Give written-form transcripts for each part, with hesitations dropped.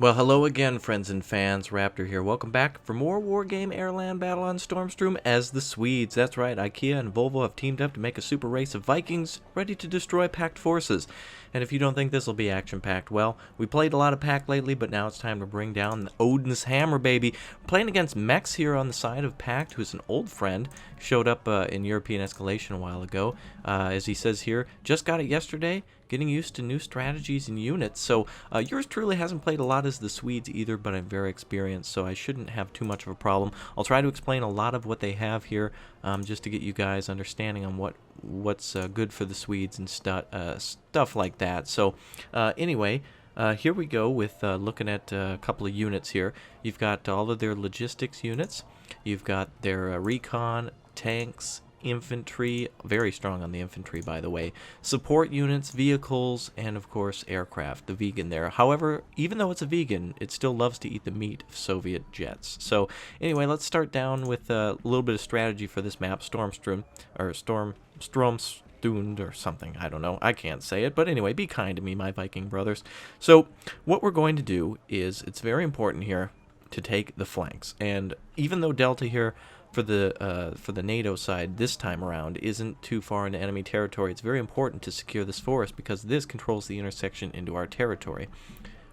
Well, hello again, friends and fans. Raptor here. Welcome back for more Wargame AirLand Battle on Stormstrom as the Swedes. That's right, IKEA and Volvo have teamed up to make a super race of Vikings ready to destroy packed forces. And if you don't think this will be action-packed, well, we played a lot of pack lately, but now it's time to bring down Odin's hammer, baby. We're playing against Mex here on the side of Pact, who's an old friend. Showed up in European Escalation a while ago. As he says here, just got it yesterday. Getting used to new strategies and units. So yours truly hasn't played a lot as the Swedes either, but I'm very experienced, so I shouldn't have too much of a problem. I'll try to explain a lot of what they have here, just to get you guys understanding on what's good for the Swedes and stuff like that. So anyway, here we go with looking at a couple of units here. You've got all of their logistics units. You've got their recon, tanks, infantry, very strong on the infantry, by the way, support units, vehicles, and of course aircraft, the vegan there. However, even though it's a vegan, it still loves to eat the meat of Soviet jets. So anyway, let's start down with a little bit of strategy for this map, Stormstrom, or Stromstund or something, I don't know, I can't say it, but anyway, be kind to me, my Viking brothers. So what we're going to do is, it's very important here to take the flanks, and even though Delta here for the NATO side this time around isn't too far into enemy territory, it's very important to secure this forest because this controls the intersection into our territory.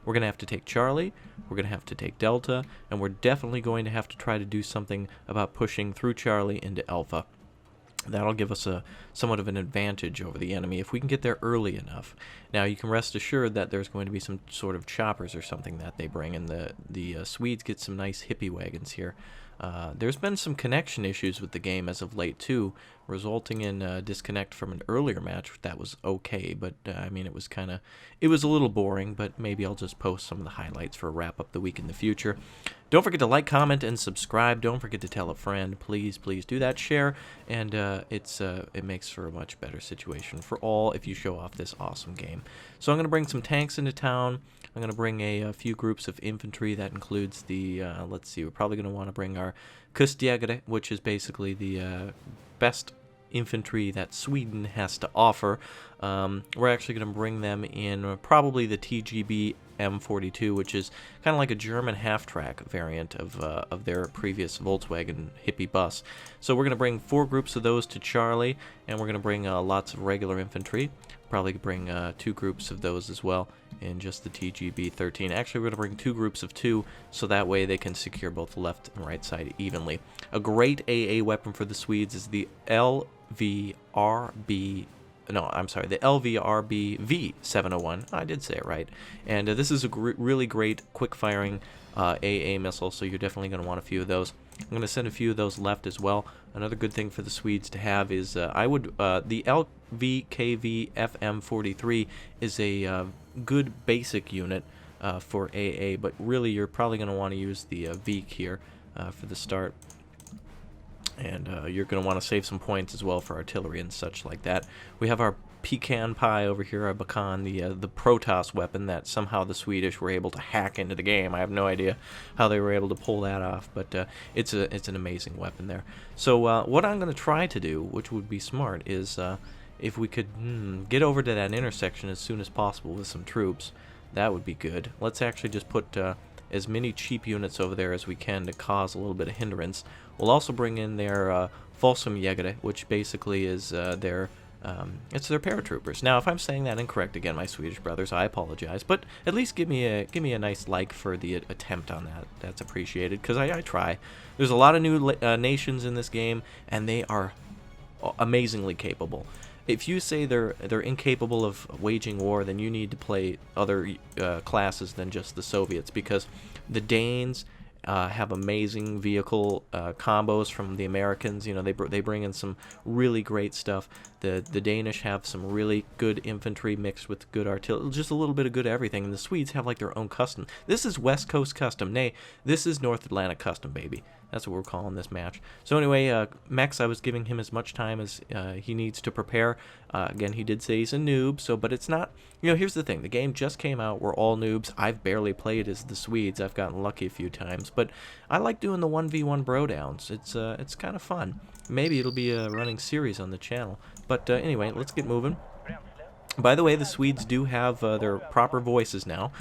We're going to have to take Charlie, we're going to have to take Delta, and we're definitely going to have to try to do something about pushing through Charlie into Alpha. That'll give us somewhat of an advantage over the enemy if we can get there early enough. Now, you can rest assured that there's going to be some sort of choppers or something that they bring, and the Swedes get some nice hippie wagons here. There's been some connection issues with the game as of late, too, resulting in disconnect from an earlier match. That was okay, but, I mean, it was a little boring, but maybe I'll just post some of the highlights for a wrap-up the week in the future. Don't forget to like, comment, and subscribe. Don't forget to tell a friend. Please, please do that. Share, and it makes for a much better situation for all if you show off this awesome game. So I'm going to bring some tanks into town. I'm going to bring a few groups of infantry. That includes the, let's see, we're probably going to want to bring our Kustjägare, which is basically the best infantry that Sweden has to offer. We're actually going to bring them in probably the TGB M42, which is kind of like a German half-track variant of their previous Volkswagen hippie bus. So we're going to bring 4 groups of those to Charlie, and we're going to bring lots of regular infantry. Probably bring 2 groups of those as well in just the TGB 13. Actually, we're going to bring 2 groups of 2, so that way they can secure both the left and right side evenly. A great AA weapon for the Swedes is the LVRB V701. I did say it right. And this is a really great quick-firing AA missile, so you're definitely going to want a few of those. I'm going to send a few of those left as well. Another good thing for the Swedes to have is the LVKV FM43 is a good basic unit for AA, but really you're probably going to want to use the VK here for the start. And you're going to want to save some points as well for artillery and such like that. We have our pecan pie over here, our Bakan, the Protoss weapon that somehow the Swedish were able to hack into the game. I have no idea how they were able to pull that off, but it's an amazing weapon there. So what I'm going to try to do, which would be smart, is if we could get over to that intersection as soon as possible with some troops, that would be good. Let's actually just put as many cheap units over there as we can to cause a little bit of hindrance. We'll also bring in their Folsumjägare, which basically is their paratroopers. Now, if I'm saying that incorrect again, my Swedish brothers, I apologize, but at least give me a nice like for the attempt on that. That's appreciated, because I try. There's a lot of new nations in this game, and they are amazingly capable. If you say they're incapable of waging war, then you need to play other classes than just the Soviets, because the Danes have amazing vehicle combos from the Americans. You know, they bring in some really great stuff. The Danish have some really good infantry mixed with good artillery, just a little bit of good everything. And the Swedes have like their own custom. This is West Coast custom. Nay, this is North Atlantic custom, baby. That's what we're calling this match. So anyway, Mex, I was giving him as much time as he needs to prepare. Again, he did say he's a noob, but it's not... You know, here's the thing. The game just came out. We're all noobs. I've barely played as the Swedes. I've gotten lucky a few times. But I like doing the 1v1 bro-downs. It's kind of fun. Maybe it'll be a running series on the channel. But anyway, let's get moving. By the way, the Swedes do have their proper voices now.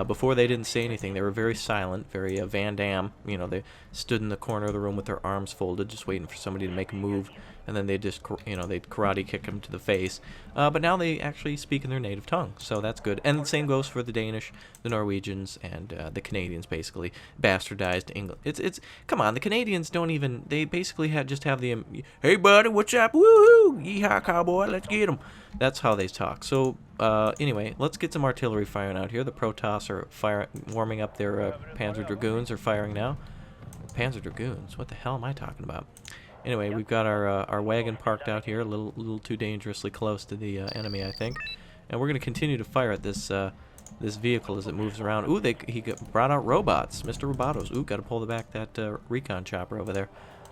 Before they didn't say anything. They were very silent, very Van Damme. You know, they stood in the corner of the room with their arms folded, just waiting for somebody to make a move, and then they just, you know, they'd karate kick them to the face. But now they actually speak in their native tongue, so that's good. And the same goes for the Danish, the Norwegians, and the Canadians, basically bastardized English. It's come on, the Canadians don't even. They basically just have the hey buddy, what's up? Woohoo! Yeehaw, cowboy, let's get 'em. That's how they talk. So anyway, let's get some artillery firing out here. The Protoss are warming up their Panzer Dragoons. Are firing now. Panzer Dragoons? What the hell am I talking about? Anyway, we've got our wagon parked out here, a little too dangerously close to the enemy, I think. And we're going to continue to fire at this this vehicle as it moves around. Ooh, he brought out robots, Mr. Robotos. Ooh, got to pull back that recon chopper over there.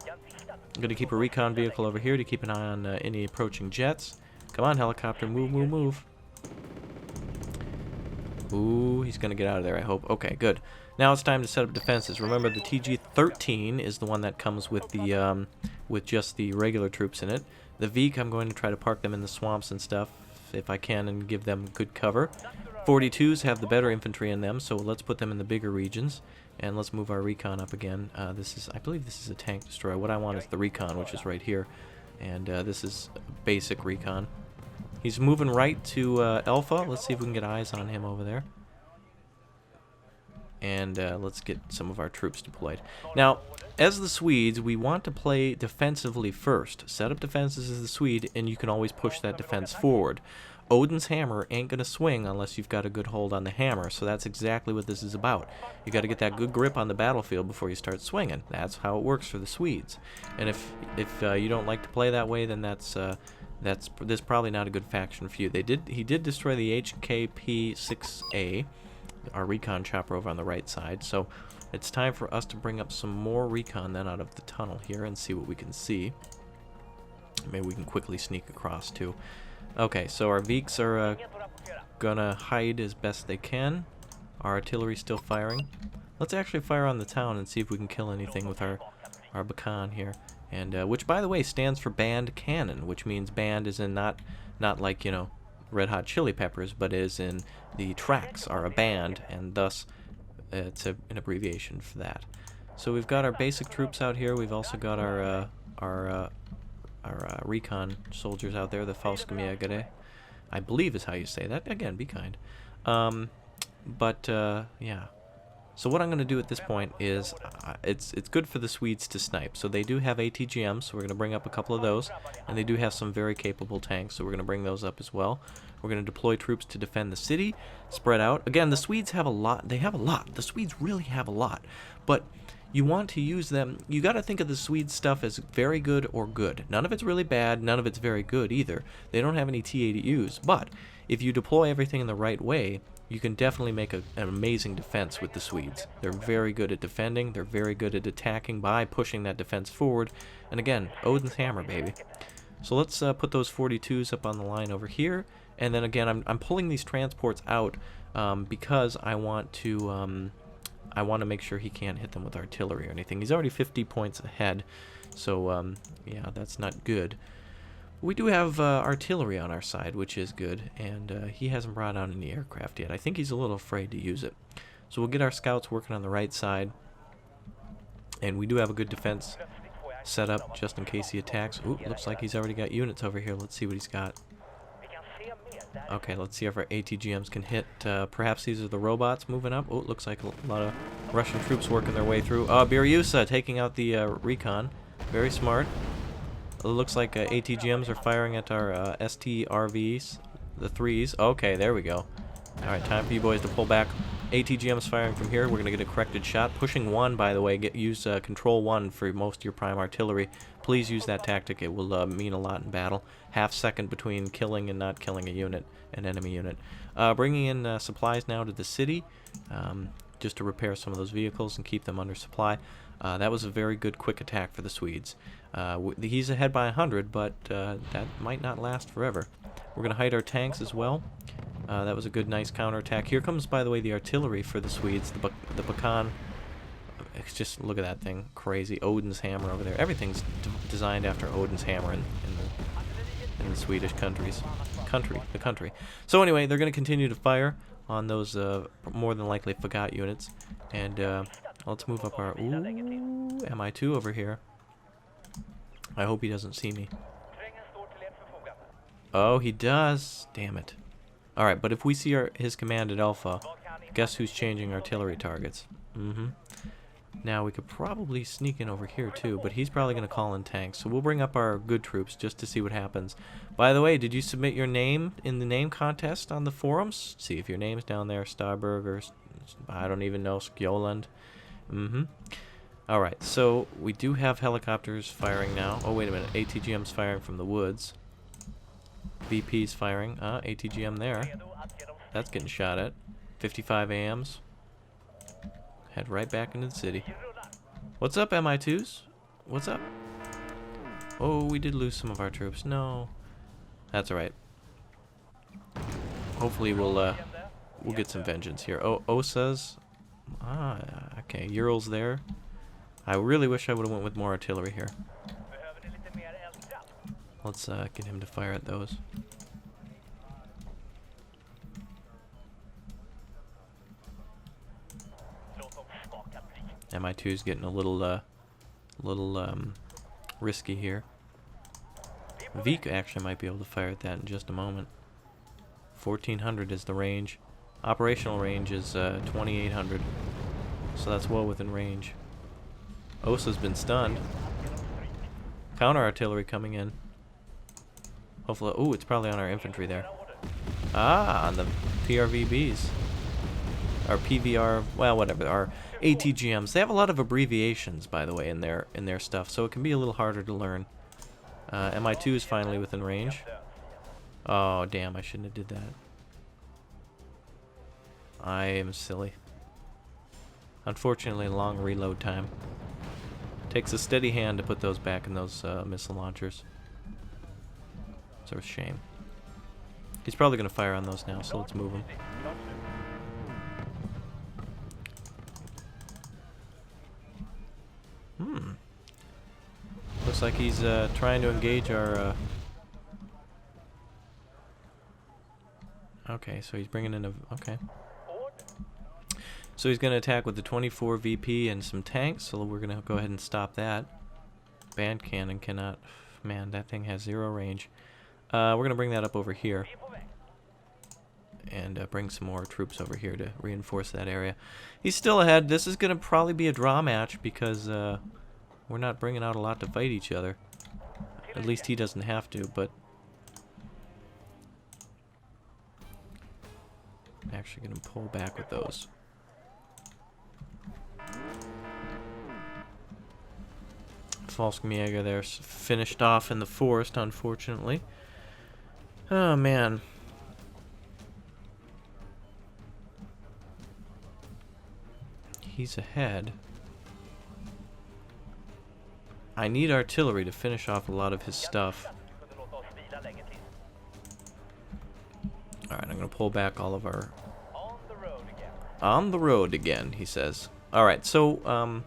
I'm going to keep a recon vehicle over here to keep an eye on any approaching jets. Come on, helicopter, move, move, move. Ooh, he's going to get out of there, I hope. Okay, good. Now it's time to set up defenses. Remember, the TG-13 is the one that comes with the with just the regular troops in it. The V.A.Q, I'm going to try to park them in the swamps and stuff if I can and give them good cover. 42s have the better infantry in them, so let's put them in the bigger regions. And let's move our recon up again. I believe this is a tank destroyer. What I want is the recon, which is right here. And this is basic recon. He's moving right to Alpha. Let's see if we can get eyes on him over there. And let's get some of our troops deployed. Now, as the Swedes, we want to play defensively first. Set up defenses as the Swede, and you can always push that defense forward. Odin's hammer ain't going to swing unless you've got a good hold on the hammer, so that's exactly what this is about. You got to get that good grip on the battlefield before you start swinging. That's how it works for the Swedes. And if you don't like to play that way, then that's probably not a good faction for you. He did destroy the HKP-6A, our recon chopper over on the right side, so it's time for us to bring up some more recon then out of the tunnel here and see what we can see. Maybe we can quickly sneak across too. Okay, so our V.A.Q.s are gonna hide as best they can. Our artillery's still firing. Let's actually fire on the town and see if we can kill anything with our Bakan here. And which, by the way, stands for band cannon, which means band is in not like, you know, Red Hot Chili Peppers, but is in the tracks are a band, and thus it's an abbreviation for that. So we've got our basic troops out here. We've also got our recon soldiers out there, the F.A.Q, I believe is how you say that. Again, be kind. Yeah. So what I'm going to do at this point is, it's good for the Swedes to snipe. So they do have ATGMs, so we're going to bring up a couple of those. And they do have some very capable tanks, so we're going to bring those up as well. We're going to deploy troops to defend the city, spread out. Again, the Swedes have a lot. They have a lot. The Swedes really have a lot. But you want to use them. You got to think of the Swedes stuff as very good or good. None of it's really bad. None of it's very good either. They don't have any T-80Us. But if you deploy everything in the right way, you can definitely make an amazing defense with the Swedes. They're very good at defending. They're very good at attacking by pushing that defense forward. And again, Odin's hammer, baby. So let's put those 42s up on the line over here. And then again, I'm pulling these transports out because I want to make sure he can't hit them with artillery or anything. He's already 50 points ahead, so yeah, that's not good. We do have artillery on our side, which is good, and he hasn't brought out any aircraft yet. I think he's a little afraid to use it. So we'll get our scouts working on the right side, and we do have a good defense set up just in case he attacks. Ooh, looks like he's already got units over here. Let's see what he's got. Okay, let's see if our ATGMs can hit. Perhaps these are the robots moving up. Oh, it looks like a lot of Russian troops working their way through. Biryusa taking out the recon. Very smart. It looks like ATGMs are firing at our STRVs, the 3s. Okay, there we go. Alright, time for you boys to pull back. ATGMs firing from here. We're going to get a corrected shot. Pushing 1, by the way. Use control 1 for most of your prime artillery. Please use that tactic. It will mean a lot in battle. Half second between killing and not killing a unit, an enemy unit. Bringing in supplies now to the city, just to repair some of those vehicles and keep them under supply. That was a very good quick attack for the Swedes. He's ahead by 100, but that might not last forever. We're going to hide our tanks as well. That was a good, nice counterattack. Here comes, by the way, the artillery for the Swedes. The Bakan. It's just, look at that thing. Crazy. Odin's hammer over there. Everything's designed after Odin's hammer in the Swedish countries. the country. So anyway, they're going to continue to fire on those more than likely F.A.Q units. And let's move up our... Ooh, MI2 over here. I hope he doesn't see me. Oh, he does. Damn it. Alright, but if we see his command at Alpha, guess who's changing artillery targets? Now, we could probably sneak in over here, too, but he's probably going to call in tanks. So we'll bring up our good troops just to see what happens. By the way, did you submit your name in the name contest on the forums? See if your name's down there, Starberg or I don't even know, Skjoland. Alright, so we do have helicopters firing now. Oh, wait a minute. ATGM's firing from the woods. VP's firing. ATGM there. That's getting shot at. 55 AMs. Head right back into the city. What's up, MI2s? What's up? Oh, we did lose some of our troops. No. That's alright. Hopefully we'll get some vengeance here. Oh, OSA's. Okay. Ural's there. I really wish I would have went with more artillery here. Let's get him to fire at those. MI2's getting a little risky here. A.Q actually might be able to fire at that in just a moment. 1400 is the range. Operational range is 2800. So that's well within range. OSA's been stunned. Counter artillery coming in. Hopefully, ooh, it's probably on our infantry there. On the PRVBs. Our PVR, well, whatever. Our ATGMs. They have a lot of abbreviations, by the way, in their stuff, so it can be a little harder to learn. MI2 is finally within range. Oh, damn! I shouldn't have did that. I am silly. Unfortunately, long reload time. Takes a steady hand to put those back in those missile launchers. It's a shame. He's probably going to fire on those now, so let's move him. Looks like he's trying to engage our... Okay, so he's bringing in a... Okay. So he's going to attack with the 24 VP and some tanks, so we're going to go ahead and stop that. Band cannon cannot... Man, that thing has 0 range. We're going to bring that up over here. And bring some more troops over here to reinforce that area. He's still ahead. This is going to probably be a draw match because we're not bringing out a lot to fight each other. At least he doesn't have to, but... I'm actually going to pull back with those. Falskmiega there finished off in the forest, unfortunately. Oh, man. He's ahead. I need artillery to finish off a lot of his stuff. Alright, I'm going to pull back all of our... On the road again, he says. Alright, so,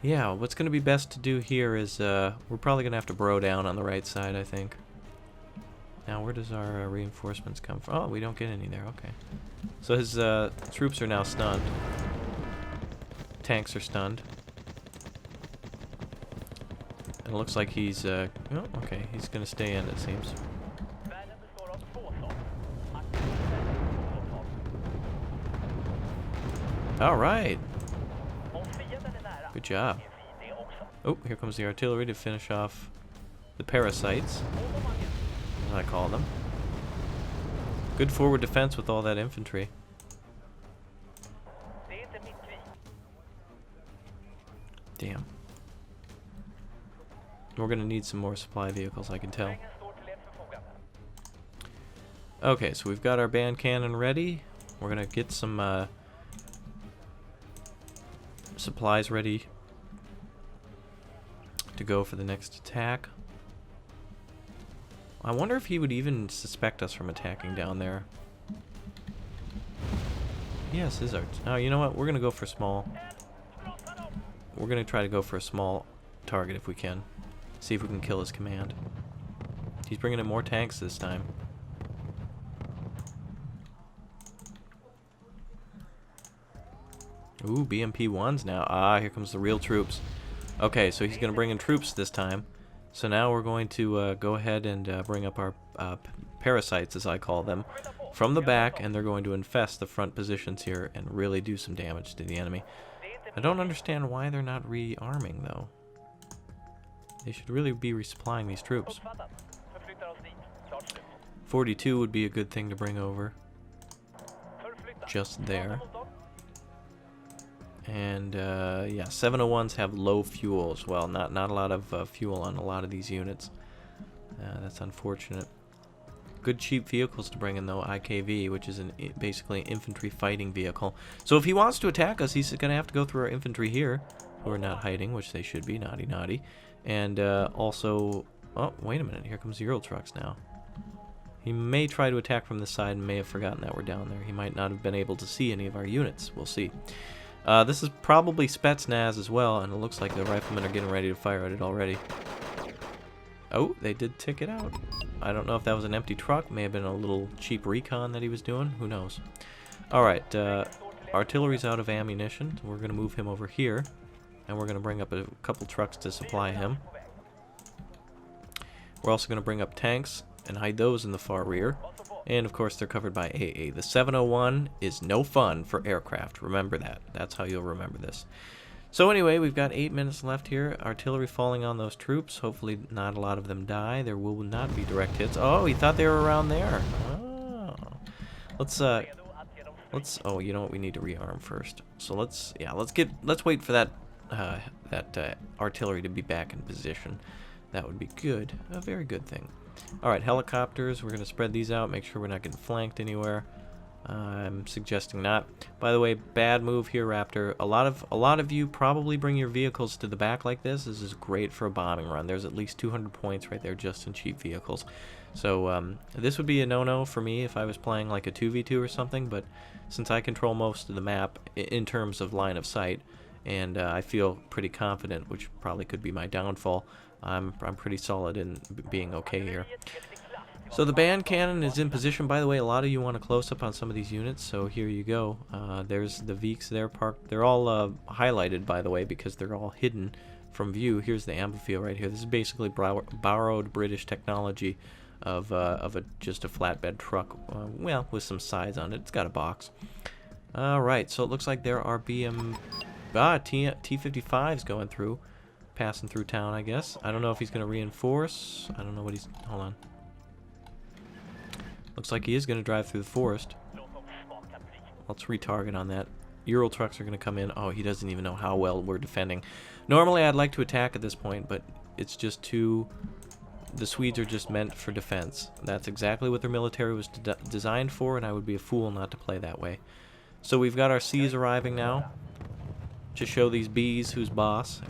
yeah, what's going to be best to do here is, we're probably going to have to bro down on the right side, I think. Now, where does our reinforcements come from? Oh, we don't get any there, okay. So his troops are now stunned. Tanks are stunned. And it looks like he's, oh, okay, he's going to stay in, it seems. Alright. Good job. Oh, here comes the artillery to finish off the parasites, as I call them. Good forward defense with all that infantry. Damn. We're gonna need some more supply vehicles, I can tell. Okay, so we've got our band cannon ready. We're gonna get some supplies ready to go for the next attack. I wonder if he would even suspect us from attacking down there. Yes, his art. Oh, you know what? We're gonna go for small. We're gonna try to go for a small target if we can. See if we can kill his command. He's bringing in more tanks this time. Ooh, BMP-1s now. Ah, here comes the real troops. Okay, so he's going to bring in troops this time. So now we're going to go ahead and bring up our parasites, as I call them, from the back, and they're going to infest the front positions here and really do some damage to the enemy. I don't understand why they're not rearming, though. They should really be resupplying these troops. 42 would be a good thing to bring over. Just there. And yeah, 701s have low fuel as well. Not a lot of fuel on a lot of these units. That's unfortunate. Good cheap vehicles to bring in though. IKV, which is basically an infantry fighting vehicle. So if he wants to attack us, he's going to have to go through our infantry here, who are not hiding, which they should be. Naughty, naughty. And also, oh wait a minute, here comes the Euro trucks now. He may try to attack from this side and may have forgotten that we're down there. He might not have been able to see any of our units. We'll see. This is probably Spetsnaz as well, and it looks like the riflemen are getting ready to fire at it already. Oh, they did tick it out. I don't know if that was an empty truck. May have been a little cheap recon that he was doing. Who knows? Alright, artillery's out of ammunition. We're going to move him over here, and we're going to bring up a couple trucks to supply him. We're also going to bring up tanks and hide those in the far rear. And of course they're covered by AA. The 701 is no fun for aircraft. Remember that. That's how you'll remember this. So anyway, we've got 8 minutes left here. Artillery falling on those troops. Hopefully not a lot of them die. There will not be direct hits. Oh, he thought they were around there. Oh. Let's oh, you know what? We need to rearm first. So let's wait for that artillery to be back in position. That would be good. A very good thing. Alright, helicopters, we're going to spread these out, make sure we're not getting flanked anywhere. I'm suggesting not. By the way, bad move here, Raptor. A lot of you probably bring your vehicles to the back like this. This is great for a bombing run. There's at least 200 points right there just in cheap vehicles. So this would be a no-no for me if I was playing like a 2v2 or something, but since I control most of the map in terms of line of sight, and I feel pretty confident, which probably could be my downfall, I'm pretty solid in being okay here. So the band cannon is in position. By the way, a lot of you want a close-up on some of these units, so here you go. There's the Veeks there parked. They're all highlighted, by the way, because they're all hidden from view. Here's the amphifield right here. This is basically borrowed British technology of just a flatbed truck, well, with some sides on it. It's got a box. Alright, so it looks like there are T-55s going through. Passing through town, I guess. I don't know if he's going to reinforce. I don't know what he's... Hold on. Looks like he is going to drive through the forest. Let's retarget on that. Euro trucks are going to come in. Oh, he doesn't even know how well we're defending. Normally, I'd like to attack at this point, but it's just too... The Swedes are just meant for defense. That's exactly what their military was designed for, and I would be a fool not to play that way. So we've got our Cs arriving now. To show these Bs who's boss,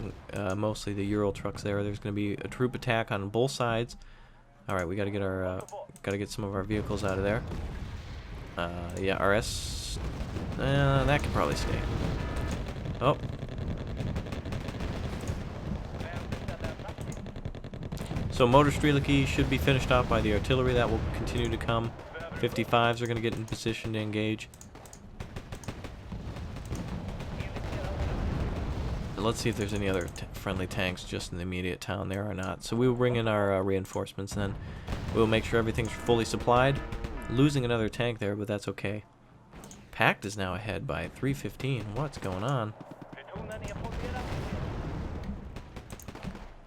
mostly the Euro trucks there. There's going to be a troop attack on both sides. All right, we got to get our some of our vehicles out of there. Yeah, RS, that can probably stay. Oh. So Motor Streliki should be finished off by the artillery. That will continue to come. 55s are going to get in position to engage. Let's see if there's any other friendly tanks just in the immediate town. There or not. So we will bring in our reinforcements then. We'll make sure everything's fully supplied. Losing another tank there, but that's okay. Pact is now ahead by 315. What's going on?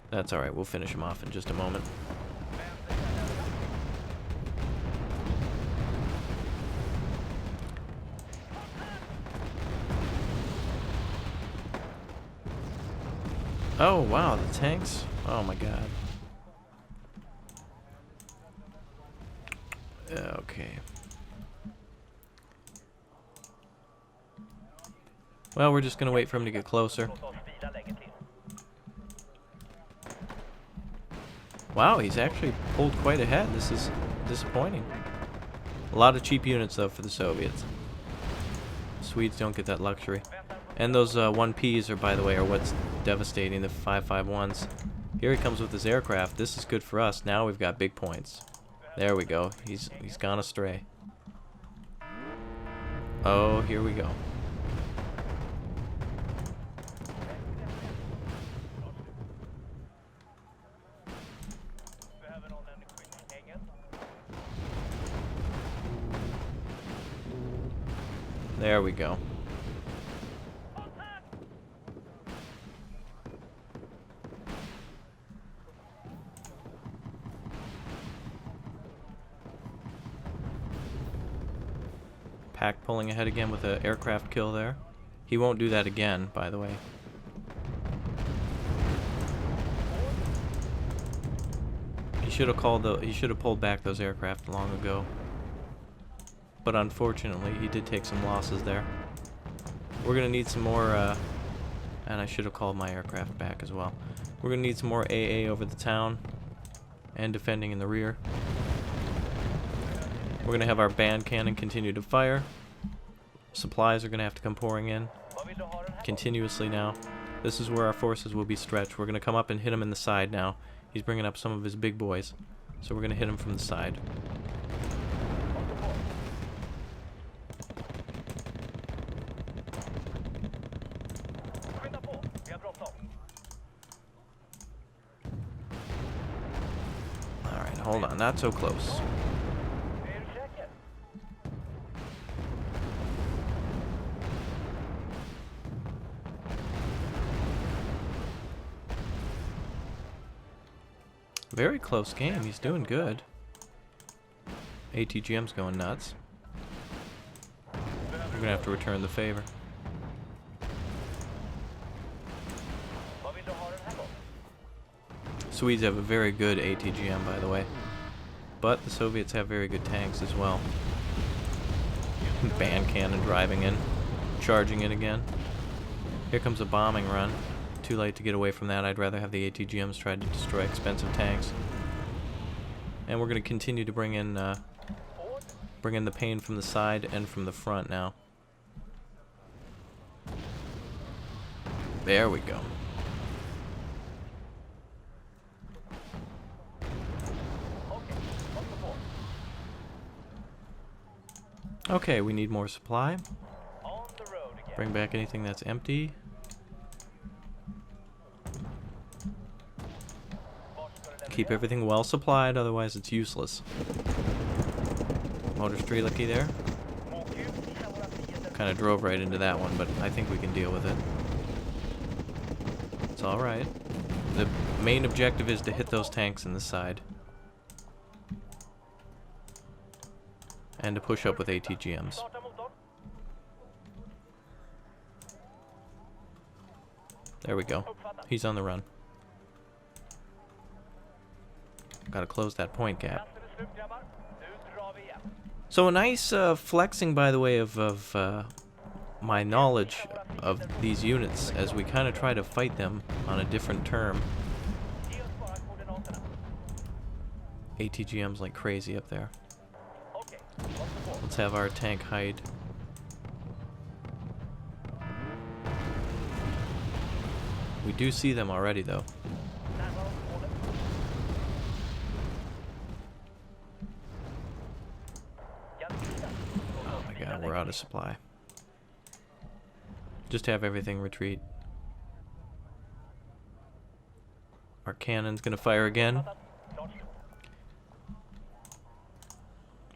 That's alright. We'll finish him off in just a moment. Oh, wow, the tanks. Oh, my God. Okay. Well, we're just going to wait for him to get closer. Wow, he's actually pulled quite ahead. This is disappointing. A lot of cheap units, though, for the Soviets. Swedes don't get that luxury. And those 1Ps are, by the way, are what's devastating the 551s. Here he comes with his aircraft. This is good for us. Now we've got big points. There we go. He's gone astray. Oh, here we go. There we go. Pack pulling ahead again with an aircraft kill there. He won't do that again, by the way. He should have pulled back those aircraft long ago. But unfortunately, he did take some losses there. We're gonna need some more, and I should have called my aircraft back as well. We're gonna need some more AA over the town and defending in the rear. We're gonna have our band cannon continue to fire. Supplies are gonna have to come pouring in continuously now. This is where our forces will be stretched. We're gonna come up and hit him in the side now. He's bringing up some of his big boys, so we're gonna hit him from the side. Alright, hold on, not so close. Very close game. He's doing good. ATGM's going nuts. We're gonna have to return the favor. Swedes have a very good ATGM, by the way. But the Soviets have very good tanks as well. Band cannon driving in. Charging in again. Here comes a bombing run. Too late to get away from that. I'd rather have the ATGMs try to destroy expensive tanks. And we're going to continue to bring in the pain from the side and from the front now. There we go. Okay, we need more supply. Bring back anything that's empty. Keep everything well supplied, otherwise it's useless. Motor Strelicky there. Kind of drove right into that one, but I think we can deal with it. It's alright. The main objective is to hit those tanks in the side. And to push up with ATGMs. There we go. He's on the run. Gotta close that point gap. So a nice flexing, by the way, of my knowledge of these units as we kind of try to fight them on a different term. ATGM's like crazy up there. Let's have our tank hide. We do see them already, though. We're out of supply. Just have everything retreat. Our cannon's gonna fire again.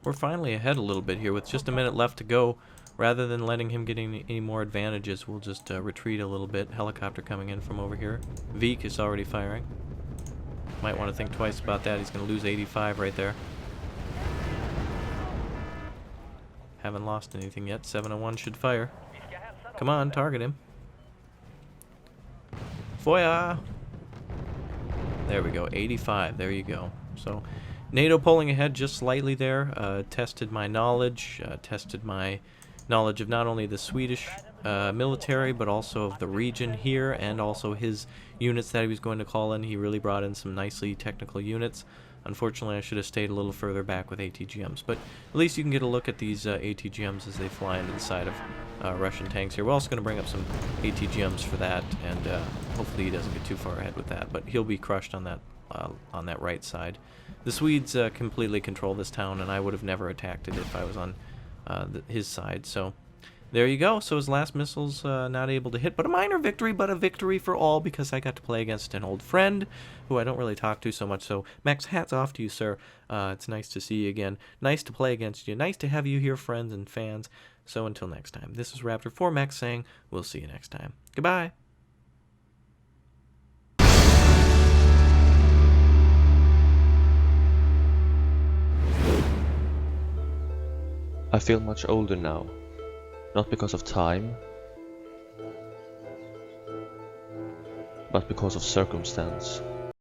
We're finally ahead a little bit here with just a minute left to go. Rather than letting him get any more advantages, we'll just retreat a little bit. Helicopter coming in from over here. F.A.Q is already firing. Might want to think twice about that. He's gonna lose 85 right there. Haven't lost anything yet. 701 should fire. Come on, target him. Foya! There we go, 85. There you go. So, NATO pulling ahead just slightly there. Tested my knowledge. Tested my knowledge of not only the Swedish military, but also of the region here, and also his units that he was going to call in. He really brought in some nicely technical units. Unfortunately, I should have stayed a little further back with ATGMs, but at least you can get a look at these ATGMs as they fly into the side of Russian tanks here. We're also going to bring up some ATGMs for that, and hopefully he doesn't get too far ahead with that, but he'll be crushed on that right side. The Swedes completely control this town, and I would have never attacked it if I was on his side, so there you go. So his last missile's not able to hit, but a minor victory, but a victory for all, because I got to play against an old friend who I don't really talk to so much. So Max, hats off to you, sir. It's nice to see you again. Nice to play against you. Nice to have you here, friends and fans. So until next time, this is Raptor4Max saying we'll see you next time. Goodbye! I feel much older now, not because of time, but because of circumstance.